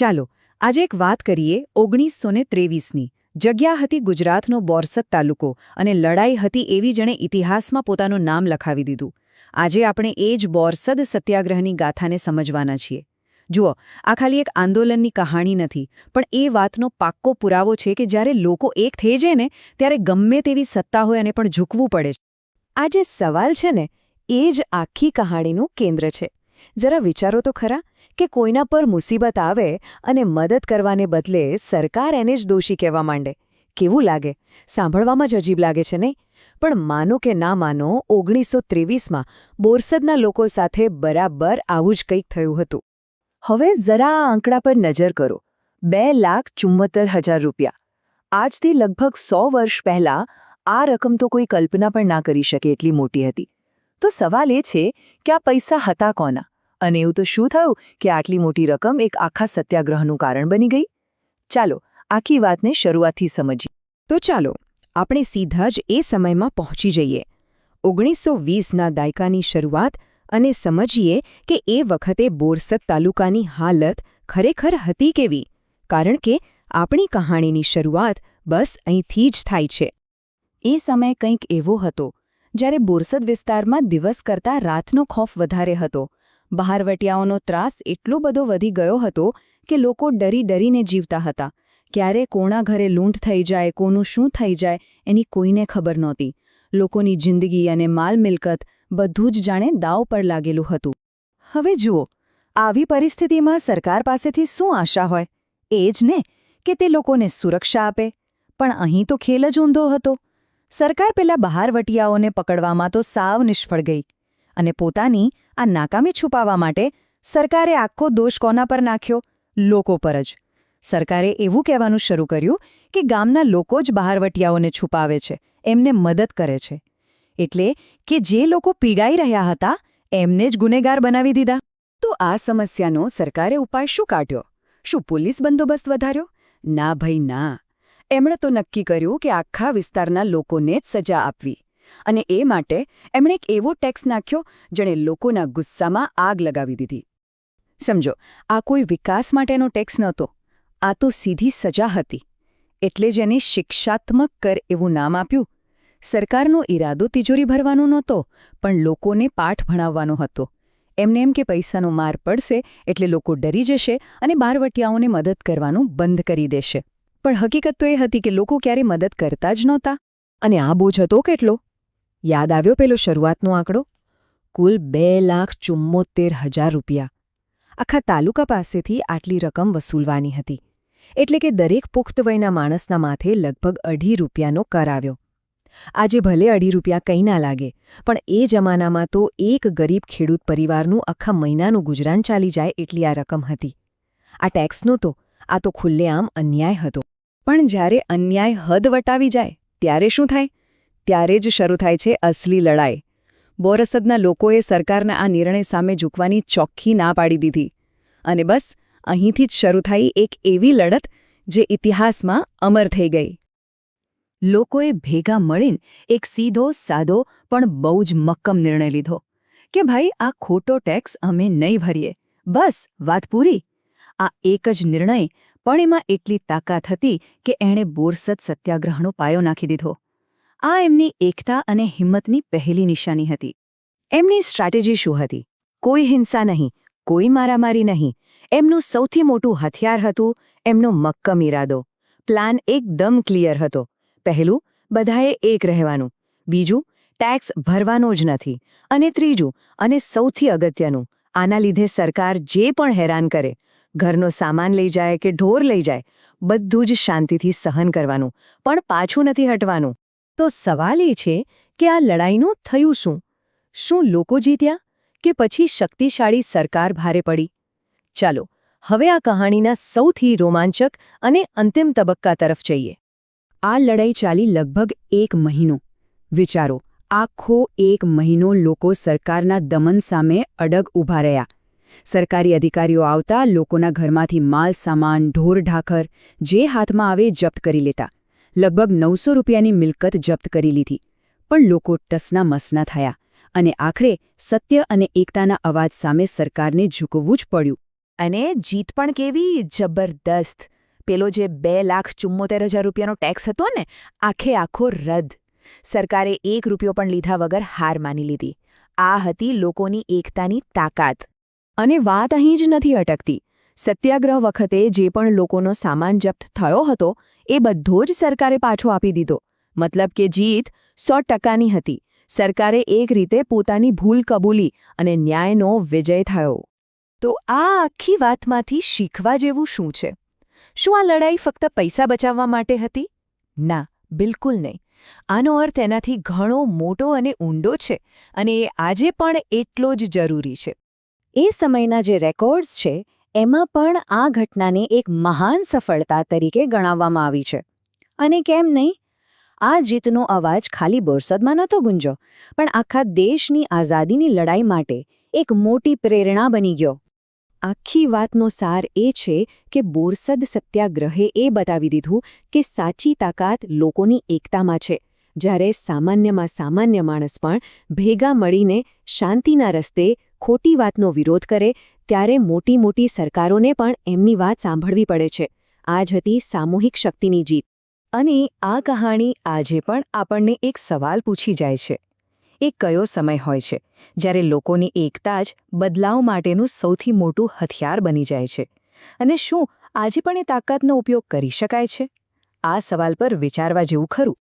ચાલો આજે એક વાત કરીએ 1923ની। જગ્યા હતી ગુજરાતનો બોરસદ તાલુકો અને લડાઈ હતી એવી જેણે ઇતિહાસમાં પોતાનું નામ લખાવી દીધું। આજે આપણે એ જ બોરસદ સત્યાગ્રહની ગાથાને સમજવાના છીએ। જુઓ, આ ખાલી એક આંદોલનની કહાણી નથી, પણ એ વાતનો પાક્કો પુરાવો છે કે જ્યારે લોકો એક થઈ જાય ને ત્યારે ગમે તેવી સત્તા હોય અને પણ ઝૂકવું પડે છે। આ જે સવાલ છે ને એ જ આખી કહાણીનું કેન્દ્ર છે। જરા વિચારો તો ખરા કે કોઈના પર મુસીબત આવે અને મદદ કરવાને બદલે સરકાર એને જ દોષી કહેવા માંડે। કેવું લાગે? સાંભળવામાં જ અજીબ લાગે છે નહીં? પણ માનો કે ના માનો, 1923માં બોરસદના લોકો સાથે બરાબર આવું જ કંઈક થયું હતું। હવે જરા આ આંકડા પર નજર કરો। 2,74,000 રૂપિયા। આજથી લગભગ 100 વર્ષ પહેલાં આ રકમ તો કોઈ કલ્પના પણ ના કરી શકે એટલી મોટી હતી। તો સવાલ એ છે કે આ પૈસા હતા કોના? અને એવું તો શું થયું કે આટલી મોટી રકમ એક આખા સત્યાગ્રહનું કારણ બની ગઈ? ચાલો આખી વાતને શરૂઆતથી સમજીએ। તો ચાલો આપણે સીધા જ એ સમયમાં પહોંચી જઈએ, 1920ના દાયકાની શરૂઆત, અને સમજીએ કે એ વખતે બોરસદ તાલુકાની હાલત ખરેખર હતી કેવી। કારણ કે આપણી કહાણીની શરૂઆત બસ અહીંથી જ થાય છે। એ સમય કંઈક એવો હતો જ્યારે બોરસદ વિસ્તારમાં દિવસ કરતાં રાતનો ખૌફ વધારે હતો। બહારવટિયાઓનો ત્રાસ એટલો બધો વધી ગયો હતો કે લોકો ડરી ડરીને જીવતા હતા। ક્યારે કોના ઘરે લૂંટ થઈ જાય, કોનું શું થઈ જાય એની કોઈને ખબર નહોતી। લોકોની જિંદગી અને માલ મિલકત બધું જ જાણે દાવ પર લાગેલું હતું। હવે જુઓ, આવી પરિસ્થિતિમાં સરકાર પાસેથી શું આશા હોય? એ જ ને કે તે લોકોને સુરક્ષા આપે। પણ અહીં તો ખેલ જ ઊંધો હતો। સરકાર પેલા બહારવટિયાઓને પકડવામાં તો સાવ નિષ્ફળ ગઈ, અને પોતાની આ નાકામી છુપાવવા માટે સરકારે આખો દોષ કોના પર નાખ્યો? લોકો પર જ। સરકારે એવું કહેવાનું શરૂ કર્યું કે ગામના લોકો જ બહારવટિયાઓને છુપાવે છે, એમને મદદ કરે છે। એટલે કે જે લોકો પીડાઈ રહ્યા હતા એમને જ ગુનેગાર બનાવી દીધા। તો આ સમસ્યાનો સરકારે ઉપાય શું કાઢ્યો? શું પોલીસ બંદોબસ્ત વધાર્યો? ના ભાઈ ના। એમણે તો નક્કી કર્યું કે આખા વિસ્તારના લોકોને જ સજા આપવી, અને એ માટે એમણે એક એવો ટેક્સ નાખ્યો જેણે લોકોના ગુસ્સામાં આગ લગાવી દીધી। સમજો, આ કોઈ વિકાસ માટેનો ટેક્સ નહોતો, આ તો સીધી સજા હતી। એટલે જ એને શિક્ષાત્મક કર એવું નામ આપ્યું। સરકારનો ઈરાદો તિજોરી ભરવાનો નહોતો, પણ લોકોને પાઠ ભણાવવાનો હતો। એમને એમ કે પૈસાનો માર પડશે એટલે લોકો ડરી જશે અને બહારવટિયાઓને મદદ કરવાનું બંધ કરી દેશે। પણ હકીકત તો એ હતી કે લોકો ક્યારે મદદ કરતા જ નહોતા। અને આ બોજ હતો કેટલો? યાદ આવ્યો પેલો શરૂઆતનો આંકડો? કુલ 2,74,000 રૂપિયા। આખા તાલુકા પાસેથી આટલી રકમ વસૂલવાની હતી, એટલે કે દરેક પુખ્ત વયના માણસના માથે લગભગ 2.5 રૂપિયાનો કર આવ્યો। આજે ભલે 2.5 રૂપિયા કંઈ ના લાગે, પણ એ જમાનામાં તો એક ગરીબ ખેડૂત પરિવારનું આખા મહિનાનું ગુજરાન ચાલી જાય એટલી આ રકમ હતી। આ ટેક્સ નહોતો, આ તો ખુલ્લેઆમ અન્યાય હતો। પણ જ્યારે અન્યાય હદ વટાવી જાય ત્યારે શું થાય? ત્યારે જ શરૂ થાય છે અસલી લડાઈ। બોરસદના લોકોએ સરકારના આ નિર્ણય સામે ઝૂકવાની ચોખ્ખી ના પાડી દીધી, અને બસ અહીંથી જ શરૂ થઈ એક એવી લડત જે ઇતિહાસમાં અમર થઈ ગઈ। લોકોએ ભેગા મળીને એક સીધો સાદો પણ બહુ જ મક્કમ નિર્ણય લીધો કે ભાઈ આ ખોટો ટેક્સ અમે નહીં ભરીએ, બસ વાત પૂરી। આ એક જ નિર્ણય, પણ એમાં એટલી તાકાત હતી કે એણે બોરસદ સત્યાગ્રહનો પાયો નાખી દીધો। આ એમની એકતા અને હિંમતની પહેલી નિશાની હતી। એમની સ્ટ્રેટેજી શું હતી? કોઈ હિંસા નહીં, કોઈ મારામારી નહીં। એમનું સૌથી મોટું હથિયાર હતું એમનો મક્કમ ઈરાદો। પ્લાન એકદમ ક્લિયર હતો। પહેલું, બધાએ એક રહેવાનું। બીજું, ટેક્સ ભરવાનો જ નથી। અને ત્રીજું, અને સૌથી અગત્યનું, આના લીધે સરકાર જે પણ હેરાન કરે, ઘરનો સામાન લઈ જાય કે ઢોર લઈ જાય, બધું જ શાંતિથી સહન કરવાનું, પણ પાછું નથી હટવાનું। તો સવાલ એ છે કે આ લડાઈનું થયું શું? શું લોકો જીત્યા કે પછી શક્તિશાળી સરકાર ભારે પડી? ચાલો હવે આ કહાણીના સૌથી રોમાંચક અને અંતિમ તબક્કા તરફ જઈએ। આ લડાઈ ચાલી લગભગ 1 મહિનો। વિચારો, આખો 1 મહિનો લોકો સરકારના દમન સામે અડગ ઊભા રહ્યા। સરકારી અધિકારીઓ આવતા, લોકોના ઘરમાંથી માલ સામાન, ઢોર ઢાખર જે હાથમાં આવે જપ્ત કરી લેતા। લગભગ 900 રૂપિયાની મિલકત જપ્ત કરી લીધી। પણ લોકો ટસના મસના થયા, અને આખરે સત્ય અને એકતાના અવાજ સામે સરકારને ઝૂકવવું જ પડ્યું। અને જીત પણ કેવી જબરદસ્ત. પેલો જે 2,74,000 રૂપિયાનો ટેક્સ હતો ને, આખો રદ. સરકારે 1 રૂપિયો પણ લીધા વગર હાર માની લીધી. આ હતી લોકોની એકતાની તાકાત. અને વાત અહીં જ નથી અટકતી. સત્યાગ્રહ વખતે જે પણ લોકોનો સામાન જપ્ત થયો હતો એ બધો જ સરકારે પાછો આપી દીધો. મતલબ કે જીત 100%ની હતી. સરકારે એક રીતે પોતાની ભૂલ કબૂલી અને ન્યાયનો વિજય થયો. તો આ આખી વાતમાંથી શીખવા જેવું શું છે? શું આ લડાઈ ફક્ત પૈસા બચાવવા માટે હતી? ના, બિલકુલ નહીં. આનો અર્થ એનાથી ઘણો મોટો અને ઊંડો છે, અને એ આજે પણ એટલો જ જરૂરી છે. એ સમયના જે રેકોર્ડ્સ છે એમાં પણ આ ઘટનાને એક મહાન સફળતા તરીકે ગણાવવામાં આવી છે. અને કેમ નહીં? આ જીતનો અવાજ ખાલી બોરસદમાં નહોતો ગુંજો, પણ આખા દેશની આઝાદીની લડાઈ માટે એક મોટી પ્રેરણા બની ગયો. આખી વાતનો સાર એ છે કે બોરસદ સત્યાગ્રહે એ બતાવી દીધું કે સાચી તાકાત લોકોની એકતામાં છે. જ્યારે સામાન્યમાં સામાન્ય માણસ પણ ભેગા મળીને શાંતિના રસ્તે ખોટી વાતનો વિરોધ કરે, ત્યારે મોટી મોટી સરકારોને પણ એમની વાત સાંભળવી પડે છે. આ જ હતી સામૂહિક શક્તિની જીત. અને આ કહાણી આજે પણ આપણને એક સવાલ પૂછી જાય છે. એ કયો સમય હોય છે જ્યારે લોકોની એકતા જ બદલાવ માટેનું સૌથી મોટું હથિયાર બની જાય છે? અને શું આજે પણ એ તાકાતનો ઉપયોગ કરી શકાય છે? આ સવાલ પર વિચારવા જેવું ખરું.